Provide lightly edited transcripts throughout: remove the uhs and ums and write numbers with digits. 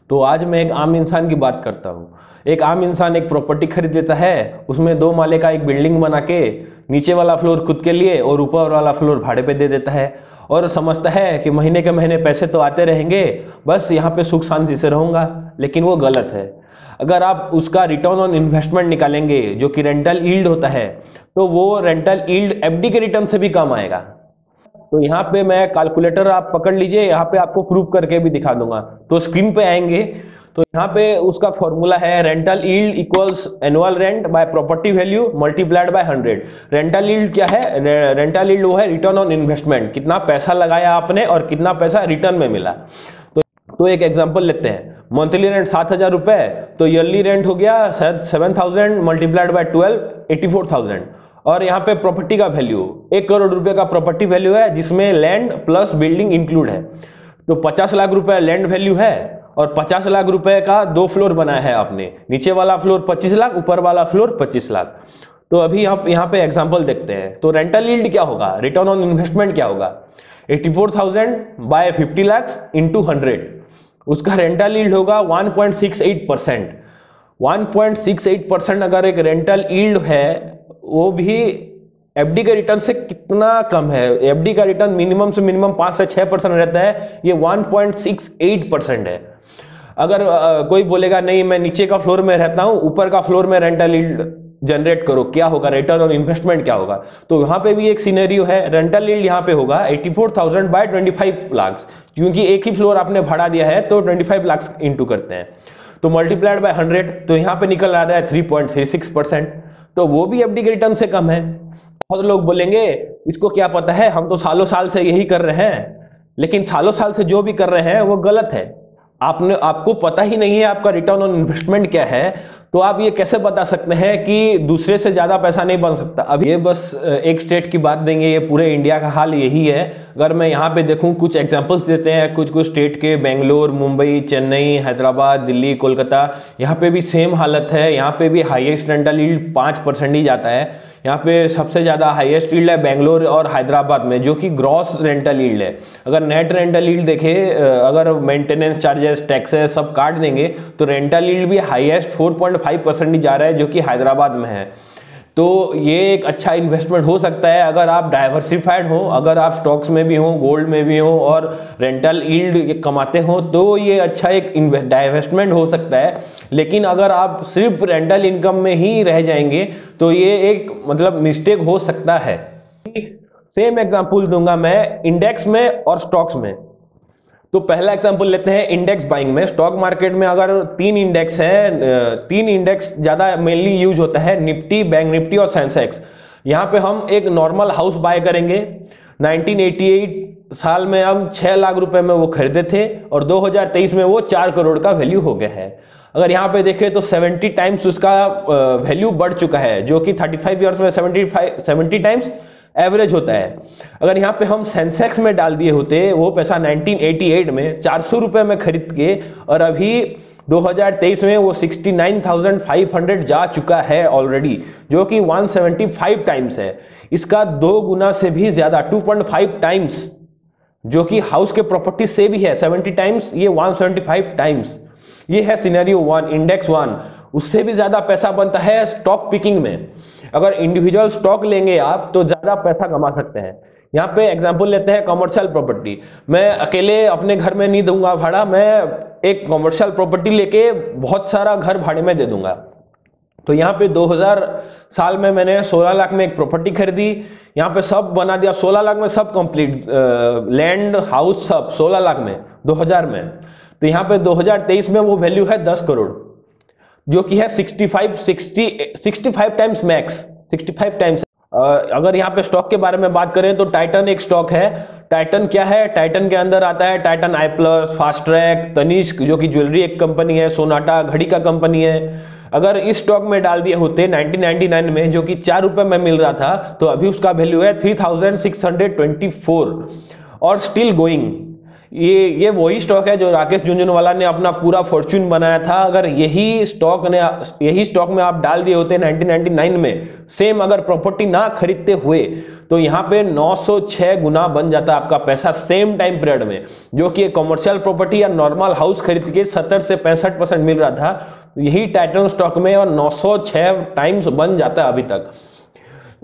तो आज मैं एक आम इंसान की बात करता हूँ। एक आम इंसान एक प्रॉपर्टी खरीद लेता है, उसमें 2 माले का एक बिल्डिंग बना के नीचे वाला फ्लोर खुद के लिए और ऊपर वाला फ्लोर भाड़े पे दे देता है और समझता है कि महीने के महीने पैसे तो आते रहेंगे, बस यहाँ पे सुख शांति से रहूँगा। लेकिन वो गलत है। अगर आप उसका रिटर्न ऑन इन्वेस्टमेंट निकालेंगे जो कि रेंटल यील्ड होता है, तो वो रेंटल यील्ड एफडी के रिटर्न से भी कम आएगा। तो यहाँ पे मैं कैलकुलेटर आप पकड़ लीजिए, यहाँ पे आपको प्रूव करके भी दिखा दूंगा। तो स्क्रीन पे आएंगे तो यहाँ पे उसका फॉर्मूला है rental yield equals annual rent by property value multiplied by 100। Rental yield क्या है? रेंटल यील्ड वो है रिटर्न ऑन इन्वेस्टमेंट, कितना पैसा लगाया आपने और कितना पैसा रिटर्न में मिला। तो एक एग्जांपल लेते हैं। मंथली रेंट 7,000 रुपए, तो ईयरली रेंट हो गया 7,000 मल्टीप्लाइड बाय 12 84,000। और यहाँ पे प्रॉपर्टी का वैल्यू 1 करोड़ रुपए का प्रॉपर्टी वैल्यू है, जिसमें लैंड प्लस बिल्डिंग इंक्लूड है। तो 50 लाख रुपए लैंड वैल्यू है और 50 लाख रुपए का 2 फ्लोर बनाया है आपने। नीचे वाला फ्लोर 25 लाख, ऊपर वाला फ्लोर 25 लाख। तो अभी आप यहाँ पे एग्जाम्पल देखते हैं। तो रेंटल यील्ड क्या होगा, रिटर्न ऑन इन्वेस्टमेंट क्या होगा? 84,000 बाय 50 लाख इंटू 100, उसका रेंटल यील्ड होगा 1.68%। 1.68% अगर एक रेंटल यील्ड है, वो भी एफडी के रिटर्न से कितना कम है। एफडी का रिटर्न मिनिमम से मिनिमम 5 से 6% रहता है, ये 1.68% है। अगर कोई बोलेगा नहीं मैं नीचे का फ्लोर में रहता हूं, ऊपर का फ्लोर में रेंटल यील्ड जनरेट करो, क्या होगा, रिटर्न ऑन इन्वेस्टमेंट क्या होगा? तो यहाँ पे भी एक सिनेरियो है। रेंटल यील्ड यहाँ पे होगा 84,000 बाय 25 लाख, क्योंकि एक ही फ्लोर आपने भाड़ा दिया है तो 25 लाख इंटू करते हैं। तो मल्टीप्लाइड बाय 100, तो यहाँ पे निकल आ रहा है 3.36%। तो वो भी एफडी के रिटर्न से कम है। बहुत लोग बोलेंगे इसको क्या पता है, हम तो सालों साल से यही कर रहे हैं। लेकिन सालों साल से जो भी कर रहे हैं वो गलत है। आपको पता ही नहीं है आपका रिटर्न ऑन इन्वेस्टमेंट क्या है, तो आप ये कैसे बता सकते हैं कि दूसरे से ज्यादा पैसा नहीं बन सकता? अब ये बस एक स्टेट की बात देंगे, ये पूरे इंडिया का हाल यही है। अगर मैं यहाँ पे देखूँ, कुछ एग्जांपल्स देते हैं कुछ स्टेट के, बेंगलोर, मुंबई, चेन्नई, हैदराबाद, दिल्ली, कोलकाता, यहाँ पे भी सेम हालत है। यहाँ पे भी हाईएस्ट रेंटल यील्ड 5% ही जाता है। यहाँ पे सबसे ज़्यादा हाईएस्ट यील्ड है बेंगलोर और हैदराबाद में, जो कि ग्रॉस रेंटल यील्ड है। अगर नेट रेंटल यील्ड देखें, अगर मेंटेनेंस चार्जेस, टैक्सेस सब काट देंगे, तो रेंटल यील्ड भी हाईएस्ट 4.5% ही जा रहा है, जो कि हैदराबाद में है। तो ये एक अच्छा इन्वेस्टमेंट हो सकता है अगर आप डाइवर्सिफाइड हो, अगर आप स्टॉक्स में भी हो, गोल्ड में भी हो और रेंटल यील्ड कमाते हो, तो ये अच्छा एक डाइवेस्टमेंट हो सकता है। लेकिन अगर आप सिर्फ रेंटल इनकम में ही रह जाएंगे तो ये एक मतलब मिस्टेक हो सकता है। सेम एग्जांपल दूंगा मैं इंडेक्स में और स्टॉक्स में। तो पहला एग्जांपल लेते हैं इंडेक्स बाइंग में। स्टॉक मार्केट में अगर 3 इंडेक्स हैं, 3 इंडेक्स ज्यादा मेनली यूज होता है, निफ्टी, बैंक निफ्टी और सेंसेक्स। यहाँ पे हम एक नॉर्मल हाउस बाय करेंगे। 1988 साल में हम 6 लाख रुपए में वो खरीदे थे और 2023 में वो 4 करोड़ का वैल्यू हो गया है। अगर यहाँ पे देखें तो 70 टाइम्स उसका वैल्यू बढ़ चुका है, जो कि 35 ईयर्स में 70 टाइम्स एवरेज होता है। अगर यहाँ पे हम सेंसेक्स में डाल दिए होते वो पैसा 1988 में 400 रुपए में खरीद के, और अभी 2023 में वो 69,500 जा चुका है ऑलरेडी, जो कि 175 टाइम्स है। इसका 2 गुना से भी ज्यादा, 2.5 टाइम्स, जो कि हाउस के प्रॉपर्टी से भी है। 70 टाइम्स, ये 175 टाइम्स। ये है सिनेरियो 1, इंडेक्स 1। उससे भी ज्यादा पैसा बनता है स्टॉक पिकिंग में। अगर इंडिविजुअल स्टॉक लेंगे आप तो ज्यादा पैसा कमा सकते हैं। यहाँ पे एग्जांपल लेते हैं कमर्शियल प्रॉपर्टी। मैं अकेले अपने घर में नहीं दूंगा भाड़ा, मैं एक कमर्शियल प्रॉपर्टी लेके बहुत सारा घर भाड़े में दे दूंगा। तो यहाँ पे 2000 साल में मैंने 16 लाख में एक प्रॉपर्टी खरीदी। यहाँ पे सब बना दिया, 16 लाख में सब कंप्लीट, लैंड, हाउस सब 16 लाख में 2000 में। तो यहाँ पे 2023 में वो वैल्यू है 10 करोड़, जो कि है 65 टाइम्स मैक्स, 65 टाइम्स। अगर यहाँ पे स्टॉक के बारे में बात करें तो टाइटन एक स्टॉक है। टाइटन क्या है? टाइटन के अंदर आता है टाइटन आई प्लस, फास्ट ट्रैक, तनिष्क जो कि ज्वेलरी एक कंपनी है, सोनाटा घड़ी का कंपनी है। अगर इस स्टॉक में डाल दिए होते 1999 में, जो कि 4 रुपए में मिल रहा था, तो अभी उसका वैल्यू है 3624 और स्टिल गोइंग। ये वही स्टॉक है जो राकेश झुनझुनवाला ने अपना पूरा फॉर्च्यून बनाया था। अगर यही स्टॉक में आप डाल दिए होते 1999 में, सेम अगर प्रॉपर्टी ना खरीदते हुए, तो यहाँ पे 906 गुना बन जाता आपका पैसा सेम टाइम पीरियड में, जो कि कमर्शियल प्रॉपर्टी या नॉर्मल हाउस खरीद के 70 से 65% मिल रहा था, यही टाइटन स्टॉक में और 906 टाइम्स बन जाता है अभी तक।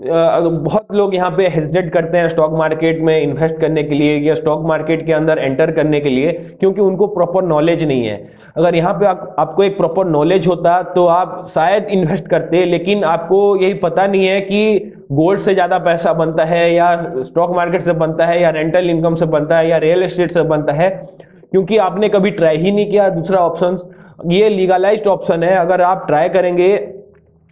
बहुत लोग यहाँ पे हेजिटेट करते हैं स्टॉक मार्केट में इन्वेस्ट करने के लिए या स्टॉक मार्केट के अंदर एंटर करने के लिए, क्योंकि उनको प्रॉपर नॉलेज नहीं है। अगर यहाँ पे आपको एक प्रॉपर नॉलेज होता तो आप शायद इन्वेस्ट करते, लेकिन आपको यही पता नहीं है कि गोल्ड से ज़्यादा पैसा बनता है या स्टॉक मार्केट से बनता है या रेंटल इनकम से बनता है या रियल एस्टेट से बनता है, क्योंकि आपने कभी ट्राई ही नहीं किया। दूसरा ऑप्शन ये लीगलाइज्ड ऑप्शन है, अगर आप ट्राई करेंगे,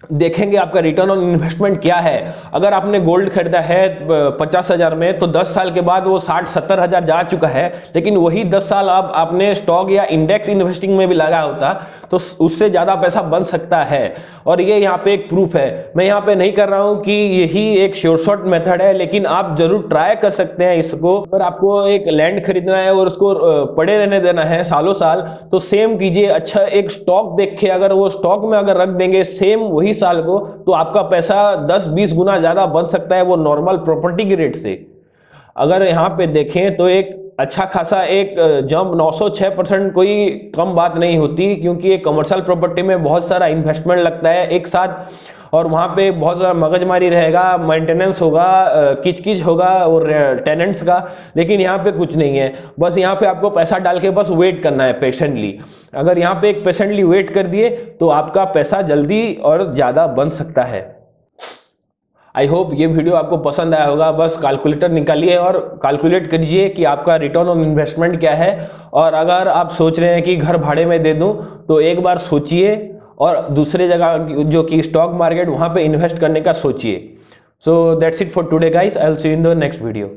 देखेंगे आपका रिटर्न ऑन इन्वेस्टमेंट क्या है। अगर आपने गोल्ड खरीदा है 50,000 में, तो 10 साल के बाद वो 60-70 हजार जा चुका है, लेकिन वही 10 साल अब आपने स्टॉक या इंडेक्स इन्वेस्टिंग में भी लगा होता तो उससे ज़्यादा पैसा बन सकता है। और ये यहाँ पे एक प्रूफ है। मैं यहाँ पे नहीं कर रहा हूँ कि यही एक शॉर्ट मेथड है, लेकिन आप जरूर ट्राई कर सकते हैं इसको। अगर आपको एक लैंड खरीदना है और उसको पड़े रहने देना है सालों साल, तो सेम कीजिए। अच्छा एक स्टॉक देख के अगर वो स्टॉक में अगर रख देंगे सेम वही साल को, तो आपका पैसा 10-20 गुना ज़्यादा बन सकता है वो नॉर्मल प्रॉपर्टी की रेट से। अगर यहाँ पे देखें तो एक अच्छा खासा एक जंप 906% कोई कम बात नहीं होती, क्योंकि एक कमर्शियल प्रॉपर्टी में बहुत सारा इन्वेस्टमेंट लगता है एक साथ, और वहाँ पे बहुत सारा मगजमारी रहेगा, मेंटेनेंस होगा, किचकिच होगा और टेनेंट्स का। लेकिन यहाँ पे कुछ नहीं है, बस यहाँ पे आपको पैसा डाल के बस वेट करना है पेशेंटली। अगर यहाँ पे एक पेशेंटली वेट कर दिए तो आपका पैसा जल्दी और ज़्यादा बन सकता है। आई होप ये वीडियो आपको पसंद आया होगा। बस कैलकुलेटर निकालिए और कैलकुलेट कीजिए कि आपका रिटर्न ऑन इन्वेस्टमेंट क्या है। और अगर आप सोच रहे हैं कि घर भाड़े में दे दूं, तो एक बार सोचिए और दूसरे जगह जो कि स्टॉक मार्केट, वहां पे इन्वेस्ट करने का सोचिए। So that's it for today guys, I will see you in the next video.